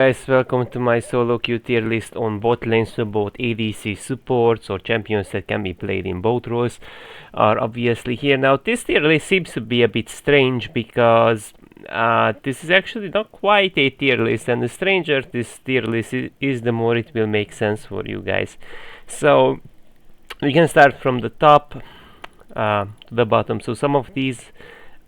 Guys, welcome to my SoloQ tier list on bot lanes. So both ADC supports or champions that can be played in both roles are obviously here. Now this tier list seems to be a bit strange because this is actually not quite a tier list, and the stranger this tier list is, the more it will make sense for you guys. So we can start from the top to the bottom. So some of these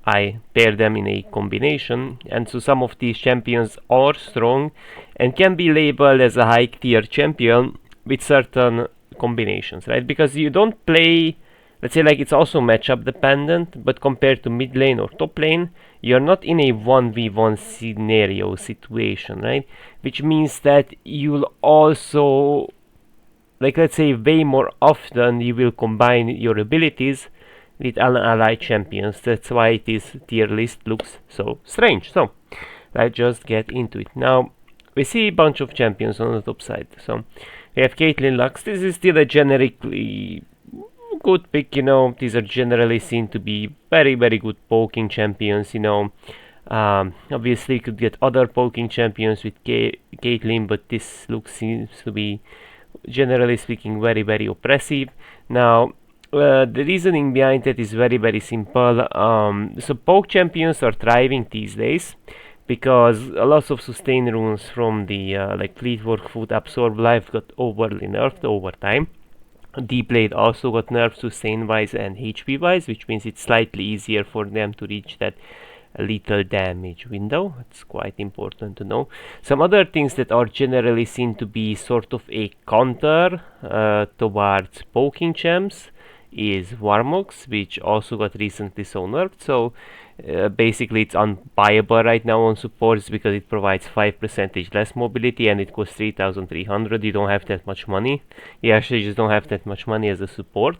I pair them in a combination, and so some of these champions are strong and can be labeled as a high tier champion with certain combinations, right? Because you don't play, let's say, like, it's also matchup dependent, but compared to mid lane or top lane, you're not in a 1v1 scenario situation, right? Which means that you'll also, like, let's say, way more often you will combine your abilities with allied champions. That's why this tier list looks so strange. So let's just get into it. Now we see a bunch of champions on the top side. So we have Caitlyn, Lux. This is still a generically good pick, you know. These are generally seen to be very good poking champions, you know. Obviously you could get other poking champions with Caitlyn, but this look seems to be, generally speaking, very oppressive. Now the reasoning behind it is very simple. So poke champions are thriving these days because a lot of sustain runes from the like Fleetwork Foot, Absorb Life got overly nerfed over time. Deep Blade also got nerfed sustain wise and HP wise, which means it's slightly easier for them to reach that lethal damage window. It's quite important to know. Some other things that are generally seen to be sort of a counter towards poking champs is Warmox, which also got recently so nerfed. So basically it's unbuyable right now on supports because it provides 5% less mobility and it costs 3,300. You don't have that much money. You actually just don't have that much money as a support.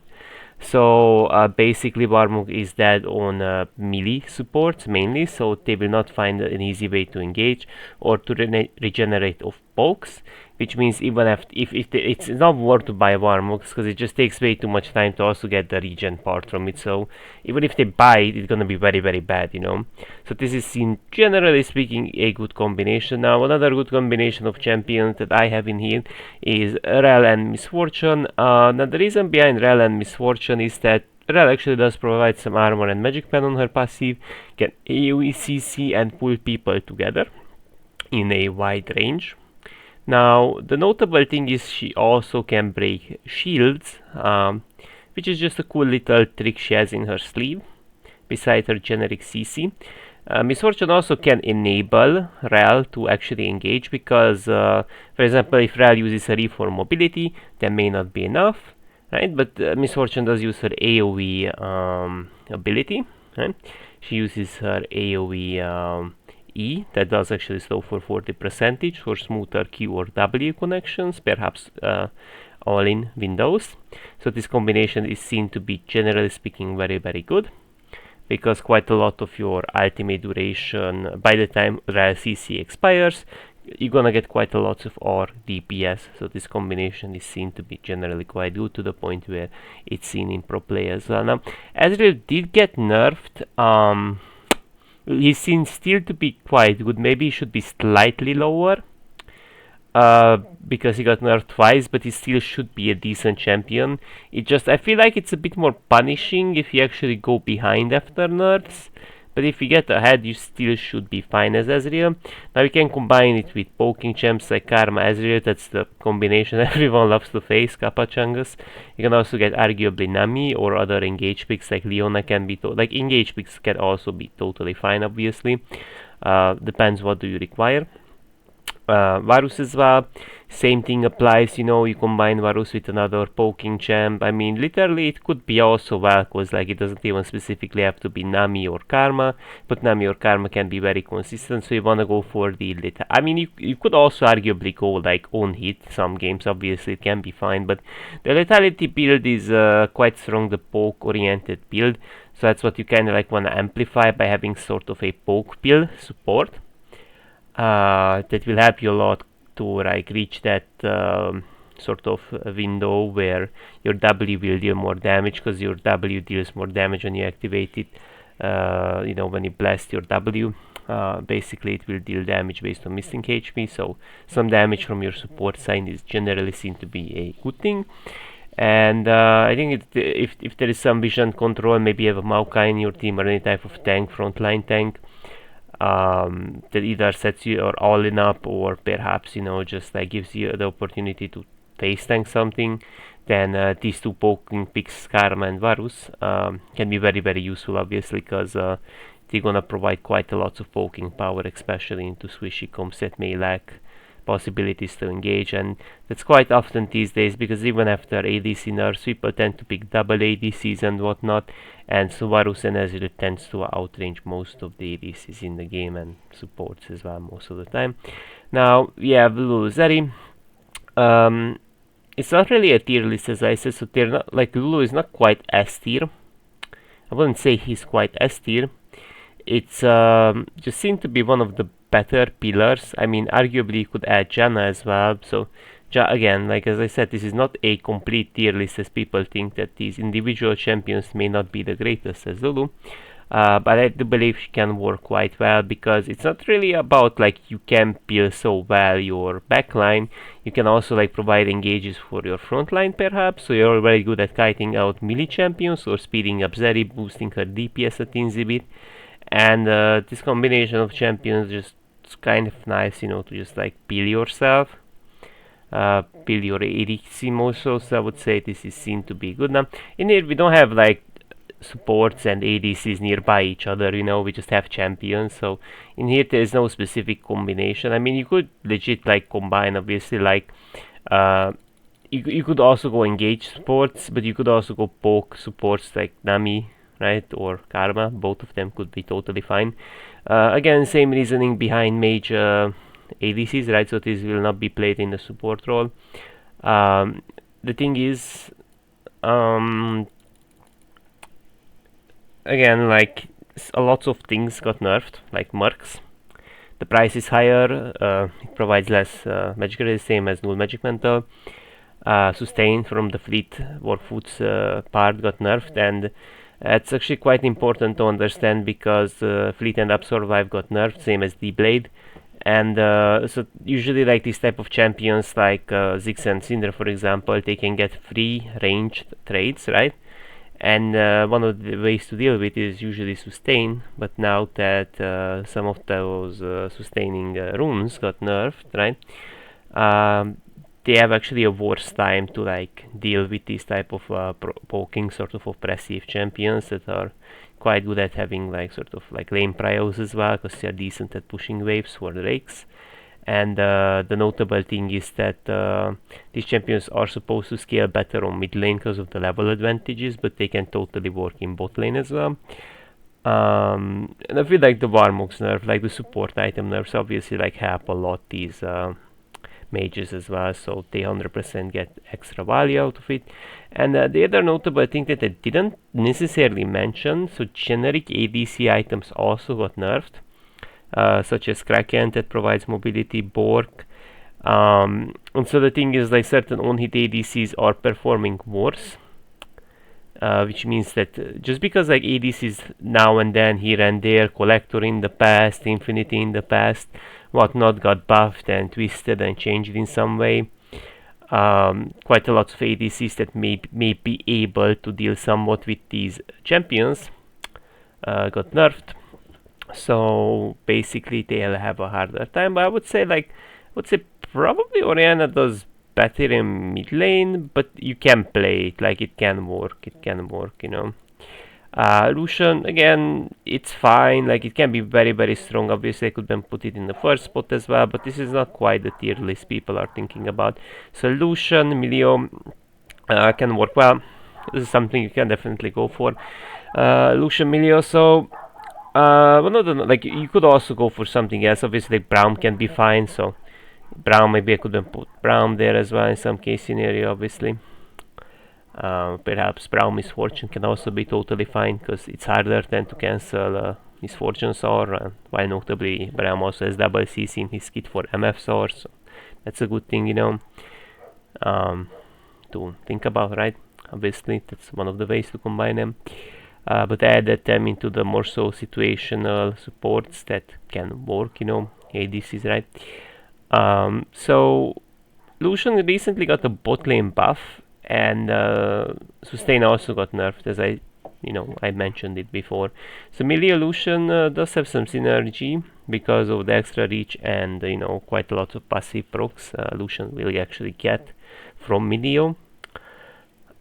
So basically Warmog is dead on melee supports mainly, so they will not find an easy way to engage or to regenerate off pokes, which means even if it's not worth to buy Warmogs because it just takes way too much time to also get the regen part from it. So even if they buy it, it's gonna be very bad, you know. So this is seen, generally speaking, a good combination. Now another good combination of champions that I have in here is Rel and Misfortune. Now the reason behind Rel and Misfortune is that Rel actually does provide some armor and magic pen on her passive, can AoE CC and pull people together in a wide range. Now the notable thing is she also can break shields, which is just a cool little trick she has in her sleeve besides her generic CC. Misfortune also can enable Rel to actually engage because, for example, if Rel uses her E for mobility, that may not be enough, right? But Misfortune does use her AoE ability, right? She uses her AoE E that does actually slow for 40% for smoother Q or W connections, perhaps all in Windows. So this combination is seen to be, generally speaking, very good, because quite a lot of your ultimate duration, by the time Rel CC expires, you're gonna get quite a lot of R DPS. So this combination is seen to be generally quite good, to the point where it's seen in pro play as well. Now Ezreal did get nerfed. He seems still to be quite good. Maybe he should be slightly lower because he got nerfed twice, but he still should be a decent champion. It just, I feel like it's a bit more punishing if you actually go behind after nerfs, but if you get ahead, you still should be fine as Ezreal. Now you can combine it with poking champs like Karma Ezreal. That's the combination everyone loves to face, Kappa Chungus. You can also get arguably Nami or other engage picks like Leona can be, like engage picks can also be totally fine, obviously. Depends what do you require. Varus as well, same thing applies, you know. You combine Varus with another poking champ. I mean, literally it could be also Valkos, like it doesn't even specifically have to be Nami or Karma, but Nami or Karma can be very consistent, so you wanna go for the I mean, you could also arguably go like on hit. Some games obviously it can be fine, but the lethality build is quite strong, the poke oriented build, so that's what you kinda like wanna amplify by having sort of a poke build support. That will help you a lot to like reach that sort of window where your W will deal more damage, because your W deals more damage when you activate it, you know, when you blast your W. Basically it will deal damage based on missing HP, so some damage from your support side is generally seen to be a good thing. And I think if there is some vision control, maybe you have a Maokai in your team or any type of tank, frontline tank, that either sets you or all in up, or perhaps just like gives you the opportunity to face tank something, then these two poking picks, Karma and Varus, can be very very useful, obviously, because they're gonna provide quite a lot of poking power, especially into squishy comps that may lack possibilities to engage, and that's quite often these days, because even after ADC nerfs, people tend to pick double ADCs and whatnot, and so Varus and Ezreal tends to outrange most of the ADCs in the game, and supports as well most of the time. Now we have Lulu Zeri. It's not really a tier list, as I said, so tier not, like Lulu is not quite S tier. I wouldn't say he's quite S tier. It's just seemed to be one of the better pillars. I mean, arguably you could add Janna as well. So again, like as I said, this is not a complete tier list, as people think that these individual champions may not be the greatest as Lulu. But I do believe she can work quite well, because it's not really about like you can peel so well your backline. You can also like provide engages for your frontline perhaps, so you're very good at kiting out melee champions or speeding up Zeri, boosting her DPS a teensy bit. And this combination of champions just it's kind of nice, to just like peel yourself, peel your ADC also. So I would say this is seen to be good. Now in here we don't have like supports and ADCs nearby each other, we just have champions. So in here there is no specific combination. I mean, you could legit like combine, obviously, like you could also go engage supports, but you could also go poke supports like Nami, right, or Karma. Both of them could be totally fine. Again, same reasoning behind mage ADCs, right? So this will not be played in the support role. The thing is, again, like a lot of things got nerfed, like Mercs. The price is higher, it provides less magic resist, same as Null Magic Mantle. Sustain from the Fleet Warfoot's part got nerfed, and it's actually quite important to understand, because Fleet and Absorb Life got nerfed, same as D-Blade. And so usually like these type of champions like Ziggs and Syndra, for example, they can get free ranged trades, right? And one of the ways to deal with it is usually sustain, but now that some of those sustaining runes got nerfed, right, they have actually a worse time to like deal with these type of poking sort of oppressive champions that are quite good at having like sort of like lane prios as well, because they are decent at pushing waves for the rakes. And the notable thing is that these champions are supposed to scale better on mid lane because of the level advantages, but they can totally work in bot lane as well. And I feel like the Warmog's nerf, like the support item nerfs, obviously like help a lot these mages as well, so they 100% get extra value out of it. And the other notable thing that I didn't necessarily mention, so generic ADC items also got nerfed. Such as Kraken that provides mobility, Bork. And so the thing is, like, certain on-hit ADCs are performing worse, which means that just because like ADCs now and then, here and there, Collector in the past, Infinity in the past, whatnot, got buffed and twisted and changed in some way, quite a lot of ADCs that may be able to deal somewhat with these champions got nerfed. So basically they'll have a harder time, but I would say probably Orianna does better in mid lane, but you can play it, like it can work, Lucian, again, it's fine, like it can be very very strong. Obviously I could then put it in the first spot as well, but this is not quite the tier list people are thinking about. So Lucian, Milio can work well. This is something you can definitely go for. Lucian, Milio, so like you could also go for something else. Obviously like Braum can be fine, so Braum, maybe I could then put Braum there as well in some case scenario, obviously. Perhaps Braum Misfortune can also be totally fine, because it's harder than to cancel Misfortune Soar, while notably Braum also has double CC in his kit for MF Soar, so that's a good thing, to think about, right? Obviously that's one of the ways to combine them. but added them into the more so situational supports that can work, ADCs, right? So Lucian recently got a bot lane buff, and Sustain also got nerfed, as I mentioned it before. So melee Lucian does have some synergy because of the extra reach and quite a lot of passive procs Lucian will actually get from melee.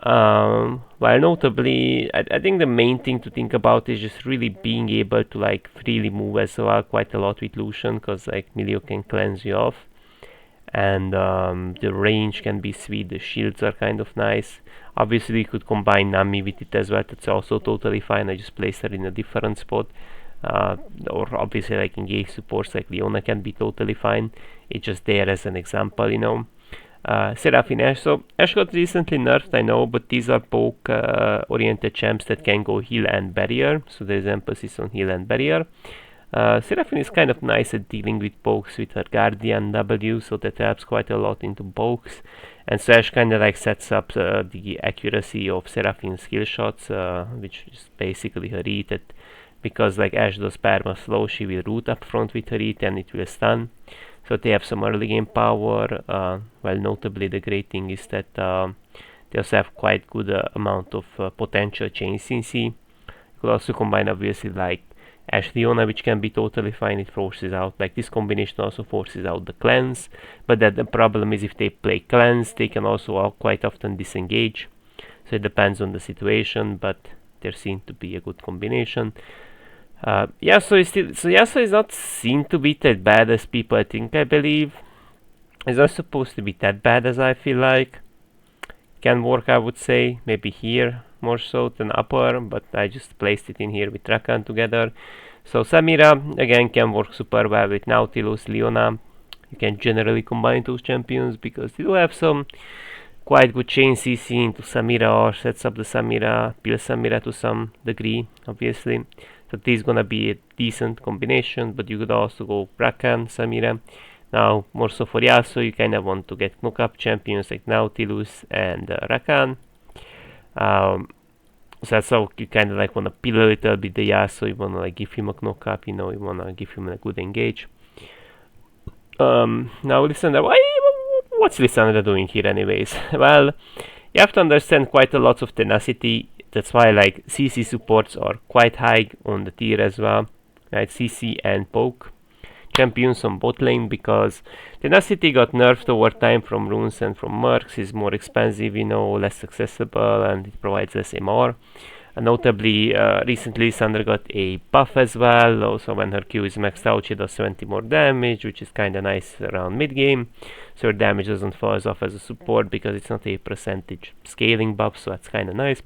While notably, I think the main thing to think about is just really being able to like freely move as well quite a lot with Lucian, because like melee can cleanse you off, and the range can be sweet. The shields are kind of nice. Obviously, you could combine Nami with it as well. That's also totally fine. I just placed her in a different spot. Or obviously, like engage supports like Leona can be totally fine. It's just there as an example. Seraphine Ashe. So Ashe got recently nerfed, I know, but these are poke oriented champs that can go heal and barrier. So there's emphasis on heal and barrier. Seraphine is kind of nice at dealing with pokes with her Guardian W, so that helps quite a lot into pokes. And so Ashe kind of like sets up the accuracy of Seraphine's skill shots, which is basically her E, that because like Ashe does perma slow, she will root up front with her E and it will stun. So they have some early game power. Well, notably the great thing is that they also have quite good amount of potential chain CC. You could also combine obviously like Ashe Leona, which can be totally fine. It forces out, like this combination also forces out the cleanse, but that the problem is if they play cleanse, they can also quite often disengage. So it depends on the situation, but there seems to be a good combination. Yasuo is not seen to be that bad as people think, I believe. It's not supposed to be that bad as I feel like. Can work, I would say, maybe here more so than upper, but I just placed it in here with Rakan together. So Samira, again, can work super well with Nautilus, Leona. You can generally combine those champions because they do have some quite good chain CC into Samira, or sets up the Samira, pills Samira to some degree, obviously. So this is gonna be a decent combination, but you could also go Rakan, Samira. Now, more so for Yasuo, you kind of want to get knock-up champions like Nautilus and Rakan. So that's how you kind of like want to pill a little bit the Yasuo. You want to like give him a knock-up, you want to give him a good engage. Now Lissandra, what's Lissandra doing here anyways? Well, you have to understand quite a lot of tenacity. That's why like CC supports are quite high on the tier as well, right? CC and poke champions on bot lane, because tenacity got nerfed over time from runes and from mercs. Is more expensive, less accessible, and it provides less MR. Notably, recently Sandra got a buff as well. Also, when her Q is maxed out, she does 20 more damage, which is kind of nice around mid game. So her damage doesn't fall off as a support because it's not a percentage scaling buff, so that's kind of nice.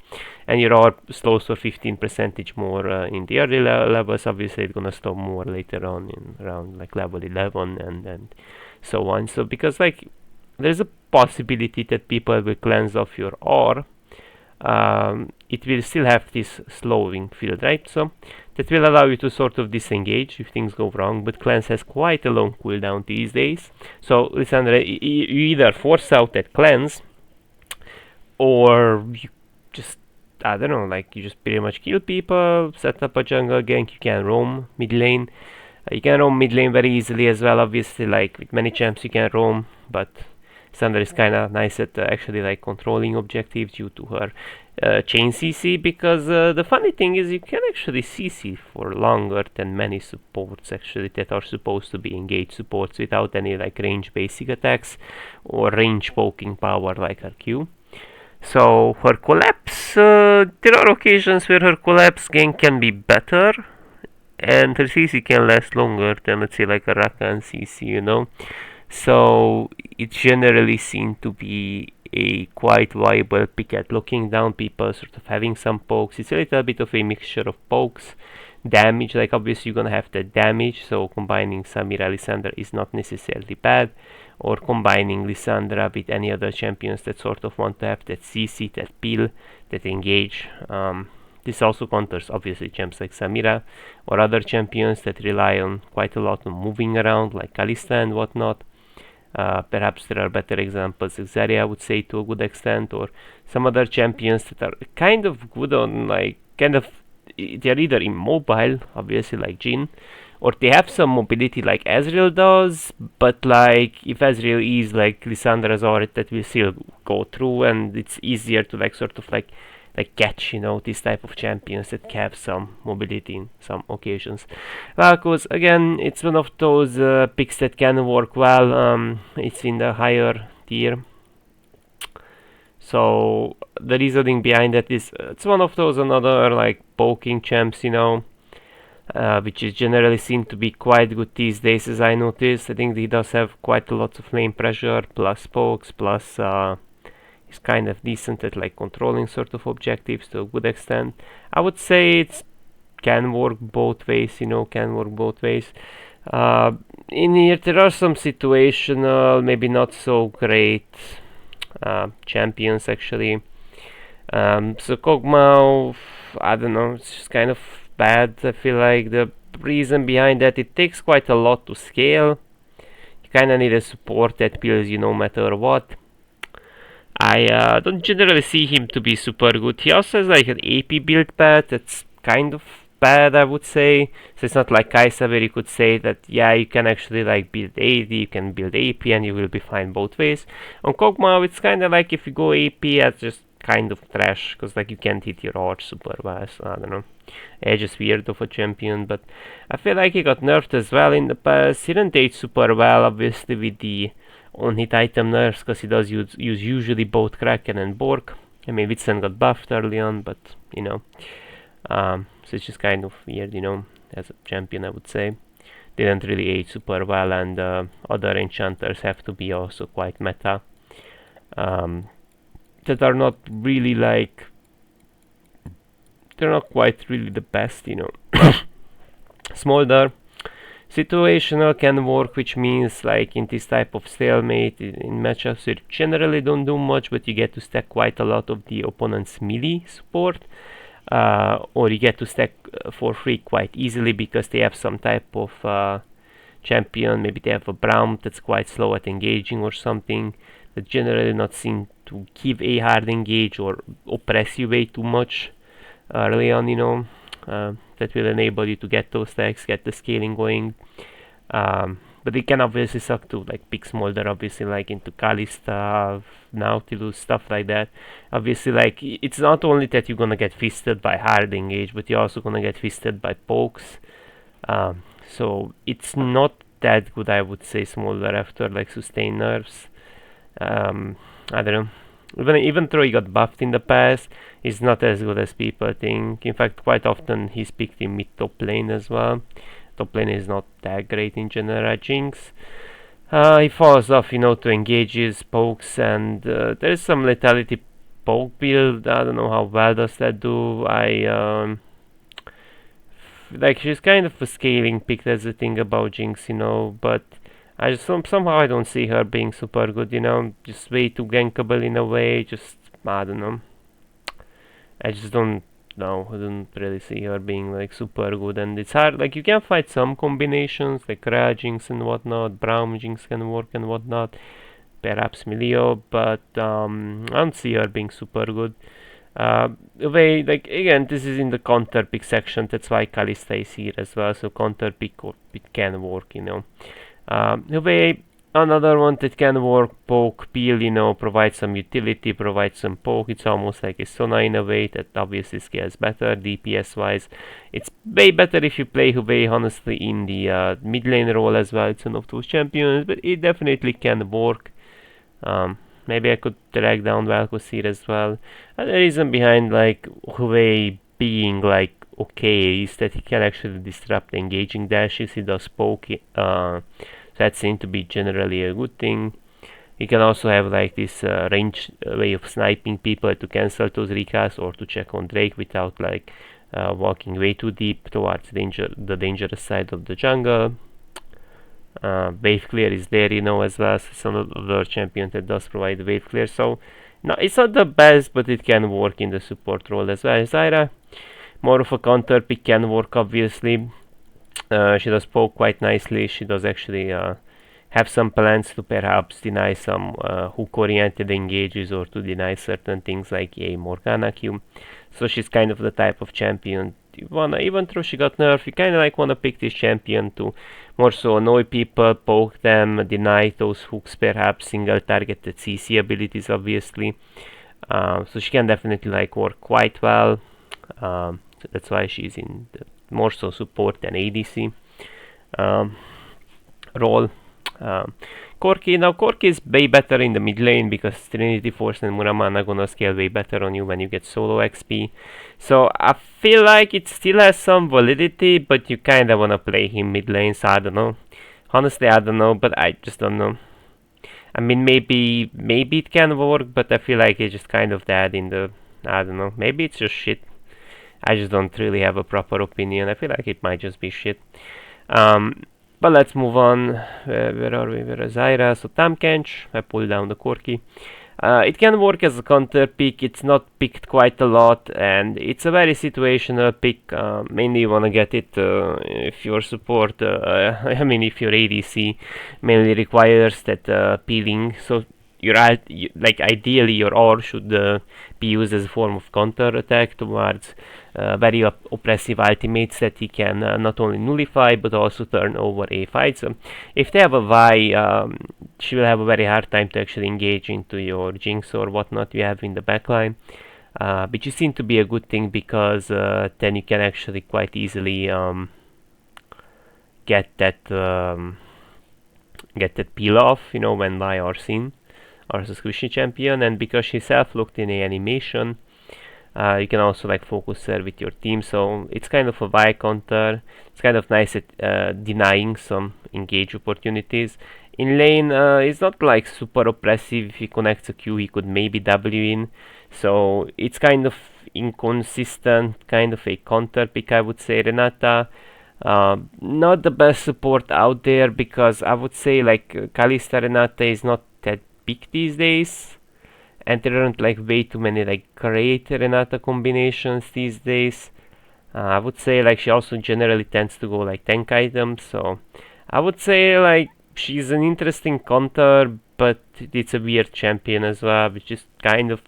And your R slows for 15% more in the early levels. Obviously, it's gonna slow more later on in around like level 11 and so on. So because like there's a possibility that people will cleanse off your R. It will still have this slowing field, right? So that will allow you to sort of disengage if things go wrong, but cleanse has quite a long cooldown these days. So Lissandra, you either force out that cleanse, or you just, I don't know, like you just pretty much kill people, set up a jungle gank. You can roam mid lane. You can roam mid lane very easily as well, obviously, like with many champs you can roam, but Sandra is kind of nice at actually like controlling objectives due to her chain CC, because the funny thing is you can actually CC for longer than many supports actually that are supposed to be engaged supports without any like range basic attacks or range poking power like her Q. So her collapse, there are occasions where her collapse gank can be better and her CC can last longer than, let's say, like a Rakan CC, So it's generally seen to be a quite viable pick at locking down people, sort of having some pokes. It's a little bit of a mixture of pokes, damage, like obviously you're gonna have the damage, so combining Samira Lissandra is not necessarily bad, or combining Lissandra with any other champions that sort of want to have that CC, that peel, that engage. This also counters obviously champs like Samira or other champions that rely on quite a lot on moving around, like Kalista and whatnot. Perhaps there are better examples, like Zarya, I would say, to a good extent, or some other champions that are kind of good on, like, kind of they're either immobile, obviously like Jhin, or they have some mobility like Ezreal does, but like if Ezreal is like Lissandra's aura, that will still go through, and it's easier to like sort of like catch, you know, this type of champions that have some mobility in some occasions. Valkos, again, it's one of those picks that can work well. It's in the higher tier. So the reasoning behind that is it's one of those another like poking champs, you know, which is generally seen to be quite good these days, as I noticed. I think he does have quite a lot of lane pressure, plus pokes, plus he's kind of decent at like controlling sort of objectives to a good extent. I would say it can work both ways, you know, can work both ways. In here there are some situational, maybe not so great champions actually. So Kog'Maw, I don't know, it's just kind of bad. I feel like the reason behind that, it takes quite a lot to scale. You kind of need a support that kills you no matter what. I don't generally see him to be super good. He also has like an AP build path that's kind of bad, I would say. So it's not like Kai'Sa where you could say that yeah, you can actually like build AD, you can build AP, and you will be fine both ways. On Kog'Maw, it's kind of like if you go AP, it's just kind of trash, because like you can't hit your arch super well, so I don't know. Edge is weird of a champion, but I feel like he got nerfed as well in the past. He didn't age super well, obviously, with the on-hit item nerfs, because he does use usually both Kraken and Bork. I mean, Whitson got buffed early on, but you know, so it's just kind of weird, you know, as a champion, I would say. Didn't really age super well, and other enchanters have to be also quite meta. That are not really like, they're not quite really the best, you know. Smolder, situational can work, which means like in this type of stalemate in matchups you generally don't do much, but you get to stack quite a lot of the opponent's melee support, or you get to stack for free quite easily because they have some type of champion. Maybe they have a Braum that's quite slow at engaging or something, that generally not seen to give a hard engage or oppress you way too much early on, you know. That will enable you to get those stacks, get the scaling going. But it can obviously suck to like pick Smolder, obviously, like into Kalista, Nautilus, stuff like that. Obviously, like it's not only that you're gonna get fisted by hard engage, but you're also gonna get fisted by pokes. So it's not that good, I would say, Smolder after like sustained nerfs. I don't know. Even though he got buffed in the past, he's not as good as people think. In fact, quite often he's picked in mid-top lane as well. Top lane is not that great in general. Jinx, he falls off, you know, to engage his pokes, and there is some lethality poke build. I don't know how well does that do. Like, she's kind of a scaling pick, that's the thing about Jinx, you know, but I just somehow I don't see her being super good, you know, just way too gankable in a way, just, I don't know. I just don't know, I don't really see her being like super good, and it's hard, like you can fight some combinations, like Rhea Jinx and whatnot, Braum Jinx can work and whatnot, perhaps Milio, but I don't see her being super good. Way, like, again, this is in the counter pick section, that's why Kalista is here as well, so counter pick or it can work, you know. Way, another one that can work, poke, peel, you know, provide some utility, provide some poke. It's almost like a Sona in a way that obviously scales better DPS wise. It's way better if you play Hubei, honestly, in the mid lane role as well. It's one of those champions, but it definitely can work. Maybe I could drag down Valkos here as well. And the reason behind like Hubei being like okay is that he can actually disrupt engaging dashes. He does poke, so that seems to be generally a good thing. You can also have like this range way of sniping people to cancel those recasts or to check on Drake without like walking way too deep towards the dangerous side of the jungle. Wave clear is there, you know, as well. So it's another champion that does provide wave clear. So no, it's not the best, but it can work in the support role as well. Zyra, more of a counter pick, can work obviously. She does poke quite nicely. She does actually have some plans to perhaps deny some hook-oriented engages or to deny certain things like a Morgana Q. So she's kind of the type of champion you wanna, even though she got nerfed, you kinda like wanna pick this champion to more so annoy people, poke them, deny those hooks, perhaps single targeted CC abilities obviously. So she can definitely like work quite well. So that's why she's in the more so support than ADC role. Corki, now Corki is way better in the mid lane because Trinity Force and Muramana gonna scale way better on you when you get solo XP. So I feel like it still has some validity, but you kinda wanna play him mid lane, so I don't know. Honestly, I don't know, but I just don't know. I mean, maybe it can work, but I feel like it's just kind of dead in the, I don't know, maybe it's just shit. I just don't really have a proper opinion. I feel like it might just be shit. But let's move on. Where are we? Where is Zyra? So Tamkench, I pull down the Corki. It can work as a counter pick. It's not picked quite a lot, and it's a very situational pick. Mainly you wanna get it if your support, I mean if your ADC mainly requires that peeling. So your like ideally your R should be used as a form of counter attack towards very oppressive ultimates that he can not only nullify but also turn over a fight. So if they have a Vi, she will have a very hard time to actually engage into your Jinx or whatnot you have in the backline. Which seems to be a good thing because then you can actually quite easily get that peel off, you know, when Vi are seen or as a squishy champion, and because she self-looked in a animation, you can also like focus her with your team, so it's kind of a Vi counter. It's kind of nice at denying some engage opportunities. In lane, it's not like super oppressive. If he connects a Q, he could maybe W in, so it's kind of inconsistent, kind of a counter pick, I would say. Renata, not the best support out there because I would say like Kalista Renata is not that big these days, and there aren't like way too many like great Renata combinations these days. I would say like she also generally tends to go like tank items, so I would say like she's an interesting counter, but it's a weird champion as well, which is kind of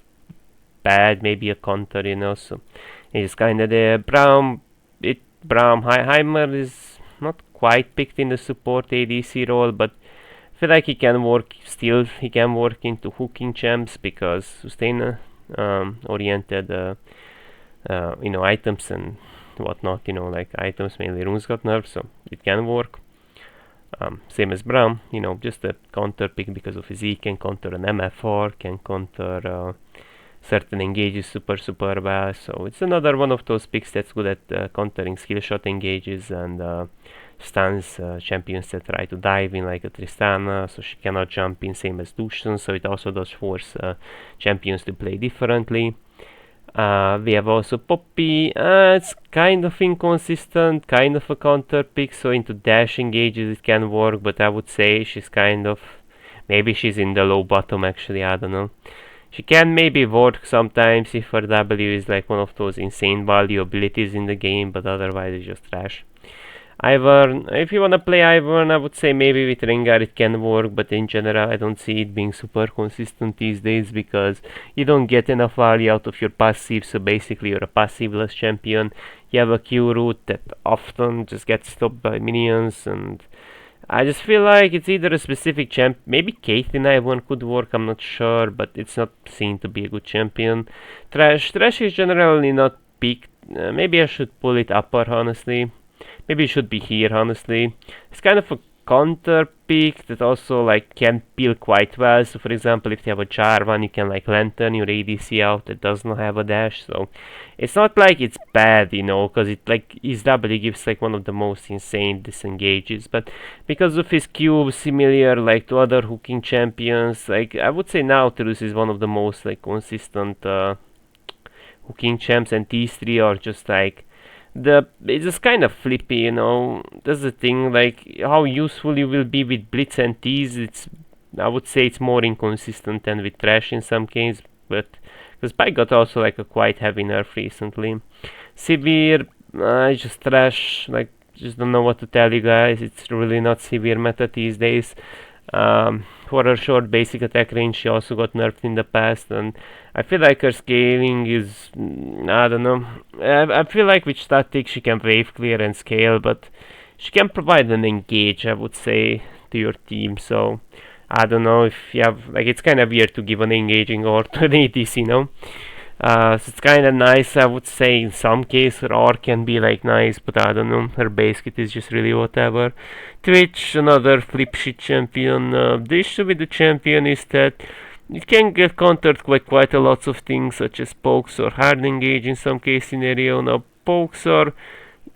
bad, maybe a counter, you know. So it's kind of the Braumheimer is not quite picked in the support ADC role, but I feel like he can work still. He can work into hooking champs because sustain oriented you know, items and whatnot, you know, like items mainly runes got nerfed, so it can work. Same as Braum, you know, just a counter pick because of his E, can counter an MFR, can counter certain engages super well, so it's another one of those picks that's good at countering skill shot engages and stuns champions that try to dive in, like a Tristana, so she cannot jump in, same as Lucian, so it also does force champions to play differently. We have also Poppy. It's kind of inconsistent, kind of a counter pick, so into dash engages it can work, but I would say she's kind of, maybe she's in the low bottom actually, I don't know. She can maybe work sometimes if her W is like one of those insane value abilities in the game, but otherwise it's just trash. Ivern, if you wanna play Ivern, I would say maybe with Rengar it can work, but in general I don't see it being super consistent these days because you don't get enough value out of your passive, so basically you're a passive-less champion. You have a Q route that often just gets stopped by minions, and I just feel like it's either a specific champ, maybe Caitlyn Ivern could work, I'm not sure, but it's not seen to be a good champion. Trash is generally not peaked. Maybe I should pull it upper, honestly. Maybe it should be here, honestly. It's kind of a counter pick that also like can peel quite well. So for example, if you have a Jarvan, you can like lantern your ADC out that does not have a dash. So it's not like it's bad, you know, because it like his W gives like one of the most insane disengages. But because of his Q similar like to other hooking champions, like I would say Nautilus is one of the most like consistent hooking champs, and these three are just like it's just kind of flippy, you know. That's the thing, like how useful you will be with Blitz and Tease. It's, I would say it's more inconsistent than with Trash in some cases, but because Spike got also like a quite heavy nerf recently. Severe, just Trash, like just don't know what to tell you guys. It's really not severe meta these days. For her short basic attack range, she also got nerfed in the past, and I feel like her scaling is, I don't know. I feel like with static she can wave clear and scale, but she can provide an engage, I would say, to your team. So I don't know if you have, like, it's kind of weird to give an engaging or to an ADC, you know. So it's kind of nice, I would say. In some case, her R can be like nice, but I don't know. Her base kit is just really whatever. Twitch, another flip shit champion. The issue with the champion is that it can get countered quite a lots of things, such as pokes or hard engage in some case scenario. Now, pokes are,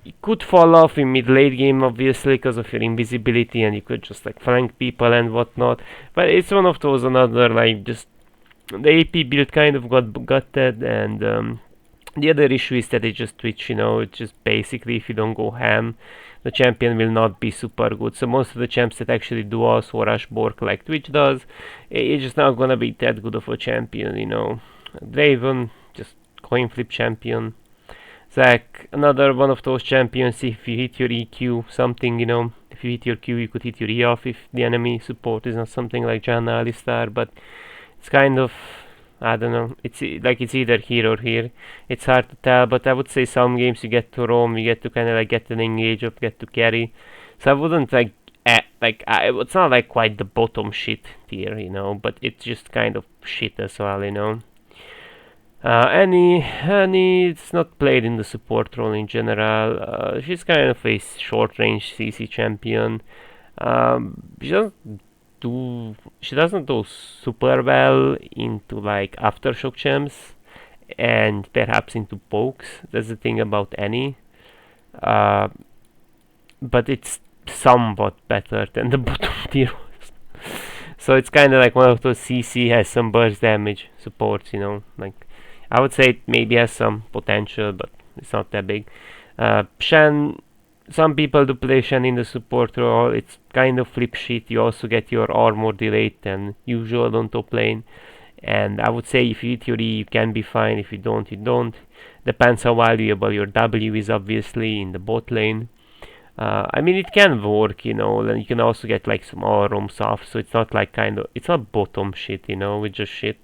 you could fall off in mid late game, obviously, because of your invisibility, and you could just like flank people and whatnot. But it's one of those another like just the AP build kind of got gutted, and the other issue is that it just Twitch, you know, it's just basically if you don't go ham, the champion will not be super good. So most of the champs that actually do also rush Bork like Twitch does, it's just not gonna be that good of a champion, you know. Draven, just coin flip champion. Zac, another one of those champions, if you hit your EQ, something, you know, if you hit your Q, you could hit your E off if the enemy support is not something like Janna Alistar, but it's kind of, I don't know, it's like it's either here or here. It's hard to tell, but I would say some games you get to roam, you get to kind of like get an engage up, get to carry. So I wouldn't like, it's not like quite the bottom shit tier, you know, but it's just kind of shit as well, you know. Annie, it's not played in the support role in general. She's kind of a short range CC champion. She doesn't do super well into like aftershock champs and perhaps into pokes. That's the thing about Annie. But it's somewhat better than the bottom tier was. So it's kind of like one of those CC has some burst damage supports, you know. Like I would say it maybe has some potential, but it's not that big. Shen, some people do play Shen in the support role. It's kind of flip sheet. You also get your armor delayed than usual on top lane. And I would say if you hit your E, you can be fine. If you don't, you don't. Depends how valuable your W is, obviously, in the bot lane. I mean, it can work, you know. And you can also get like some roam soft. So it's not like it's not bottom shit, you know. It's just shit.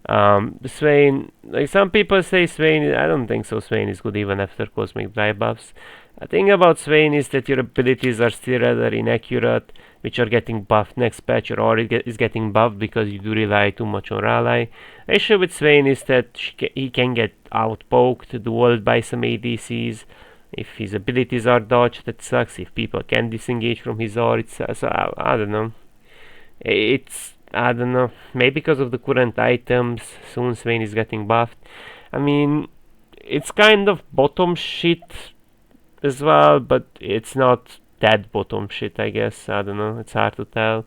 Swain, like some people say Swain, I don't think so. Swain is good even after cosmic dry buffs. The thing about Swain is that your abilities are still rather inaccurate, which are getting buffed next patch, or is getting buffed because you do rely too much on Raleigh. The issue with Swain is that he can get outpoked, dueled by some ADCs. If his abilities are dodged, that sucks. If people can disengage from his R, it's so I don't know. I don't know, maybe because of the current items, soon Swain is getting buffed. I mean, it's kind of bottom shit as well, but it's not that bottom shit, I guess. I don't know, it's hard to tell.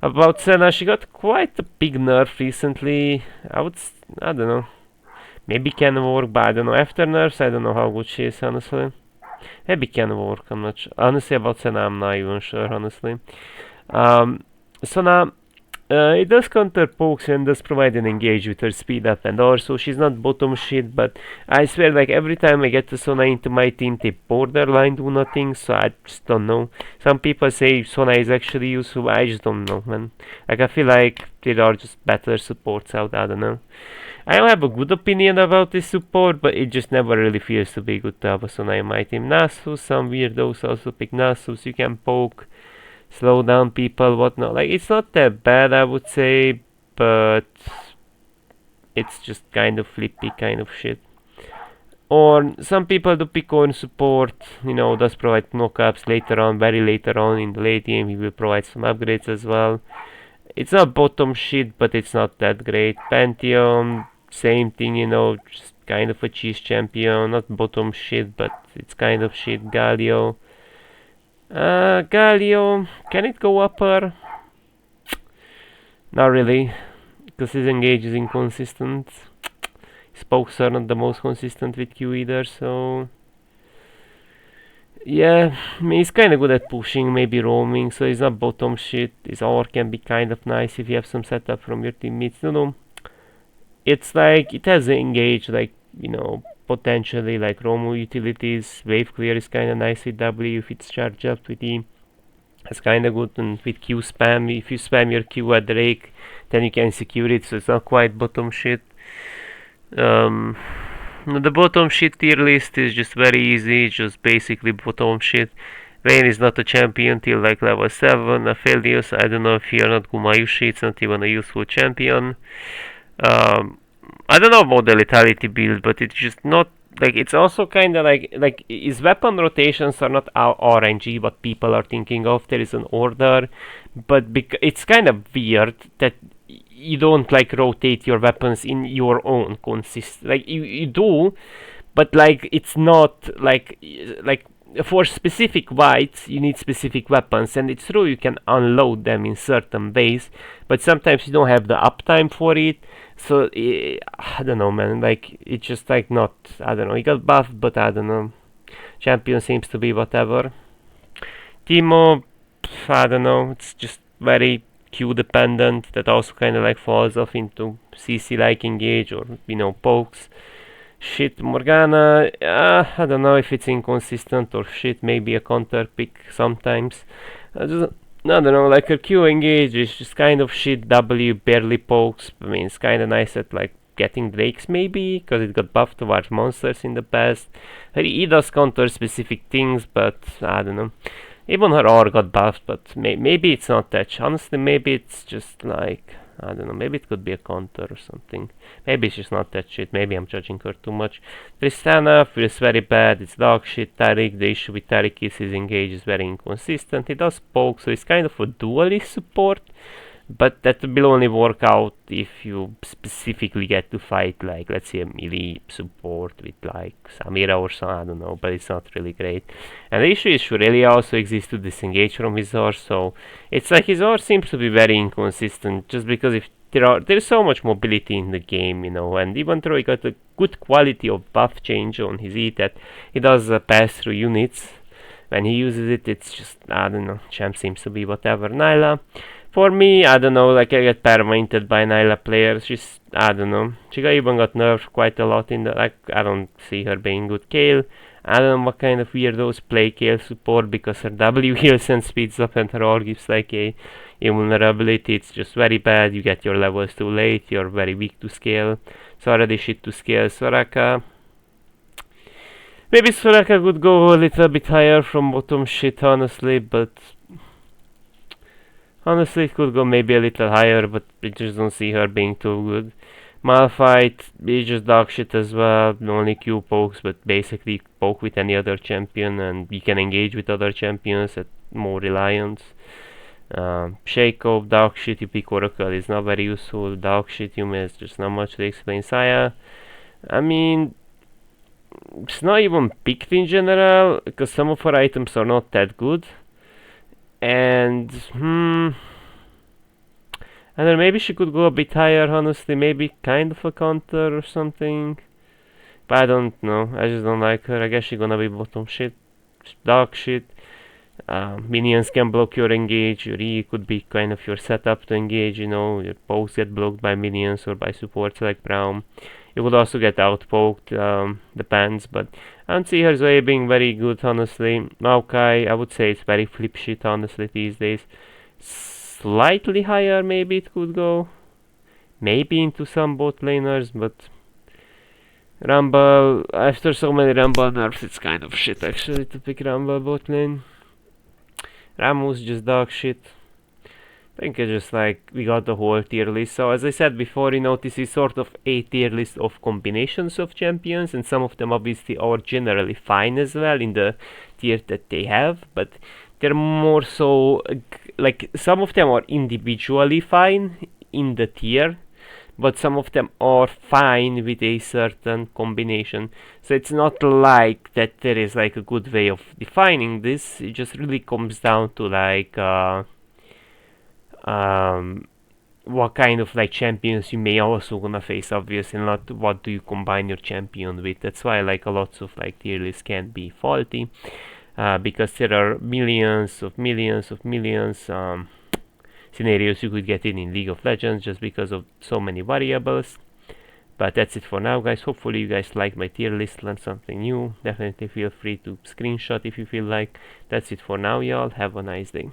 About Senna, she got quite a big nerf recently. I don't know, maybe can work, but I don't know. After nerfs, I don't know how good she is, honestly. Maybe can work, I'm not sure. Honestly, about Senna, I'm not even sure, honestly. So now, it does counter pokes and does provide an engage with her speed up and also she's not bottom shit, but I swear like every time I get the Sona into my team they borderline do nothing, so I just don't know. Some people say Sona is actually useful, I just don't know, man. Like I feel like there are just better supports out, I don't know. I don't have a good opinion about this support, but it just never really feels to be good to have a Sona in my team. Nasus, some weirdos also pick Nasus, you can poke, slow down people, whatnot. Like it's not that bad, I would say, but it's just kind of flippy kind of shit. Or some people do pick on support, you know, does provide knockups later on, very later on in the late game. He will provide some upgrades as well. It's not bottom shit, but it's not that great. Pantheon, same thing, you know, just kind of a cheese champion, not bottom shit, but it's kind of shit. Galio. Galio, can it go upper? Not really, because his engage is inconsistent. His pokes are not the most consistent with Q either, so... Yeah, I mean, he's kinda good at pushing, maybe roaming, so he's not bottom shit. His R can be kind of nice if you have some setup from your teammates. No, it's like, it has engage, like, you know, potentially like Romu utilities. Wave clear is kinda nice with W if it's charged up with E. It's kind of good. And with Q spam, if you spam your Q at Drake, then you can secure it, so it's not quite bottom shit. The bottom shit tier list is just very easy, just basically bottom shit. Vayne is not a champion till like level 7. Aphelios, I don't know if you're not Gumayushi, it's not even a useful champion. I don't know about the lethality build, but it's just not like, it's also kind of like his weapon rotations are not RNG what people are thinking of. There is an order, but it's kind of weird that you don't like rotate your weapons in your own like you do, but like it's not like for specific fights you need specific weapons, and it's true you can unload them in certain ways, but sometimes you don't have the uptime for it. So I don't know, man, like it's just like not, I don't know, he got buffed, but I don't know, champion seems to be whatever. Timo, I don't know, it's just very Q dependent, that also kind of like falls off into CC like engage or pokes. Shit, Morgana, I don't know if it's inconsistent or shit, maybe a counter pick sometimes. I don't know, like her Q engage is just kind of shit, W barely pokes. I mean, it's kind of nice at like getting Drakes maybe, because it got buffed towards monsters in the past. He does counter specific things, but I don't know. Even her R got buffed, but maybe it's not that. Honestly, maybe it's just like, I don't know, maybe it could be a counter or something. Maybe it's just not that shit. Maybe I'm judging her too much. Tristana feels very bad. It's dog shit. Taric, the issue with Taric is his engage is very inconsistent. He does poke, so he's kind of a dualist support. But that will only work out if you specifically get to fight, like, let's say a melee support with like Samira or so, I don't know, but it's not really great. And the issue is Shurelia also exists to disengage from his R, so it's like his R seems to be very inconsistent, just because if there's so much mobility in the game, and even though he got a good quality of buff change on his E that he does pass through units, when he uses it, it's just, I don't know, champ seems to be whatever. Nyla, for me, I don't know, like I get permainted by Nyla players. She's, I don't know, she even got nerfed quite a lot in the, like, I don't see her being good Kale. I don't know what kind of weirdos play Kale support, because her W heals and speeds up and her R gives like a invulnerability. It's just very bad. You get your levels too late, you're very weak to scale. It's already shit to scale. Soraka, maybe Soraka could go a little bit higher from bottom shit, honestly, but honestly, it could go maybe a little higher, but I just don't see her being too good. Malphite is just dog shit as well. Only Q pokes, but basically poke with any other champion, and you can engage with other champions at more reliance. Shaco, dog shit. You pick Oracle is not very useful. Dog shit. You miss. There's not much to explain. Saya, I mean, it's not even picked in general, because some of her items are not that good. And and then maybe she could go a bit higher, honestly, maybe kind of a counter or something. But I don't know, I just don't like her. I guess she's gonna be bottom shit, dog shit. Minions can block your engage, your E could be kind of your setup to engage, your pokes get blocked by minions or by supports like Braum. You would also get outpoked, depends, but I don't see her Zoe being very good, honestly. Maokai, I would say it's very flip shit, honestly, these days. Slightly higher, maybe it could go. Maybe into some bot laners, but Rumble, after so many Rumble nerfs, it's kind of shit actually to pick Rumble bot lane. Ramus just dog shit. I think it's just like we got the whole tier list. So as I said before, this is sort of a tier list of combinations of champions, and some of them obviously are generally fine as well in the tier that they have, but they're more so like some of them are individually fine in the tier, but some of them are fine with a certain combination. So it's not like that there is like a good way of defining this. It just really comes down to like what kind of like champions you may also gonna face, obviously, not what do you combine your champion with. That's why like a lots of like tier lists can be faulty, because there are millions of scenarios you could get in League of Legends just because of so many variables. But that's it for now, guys. Hopefully you guys like my tier list, learned something new. Definitely feel free to screenshot if you feel like. That's it for now, y'all. Have a nice day.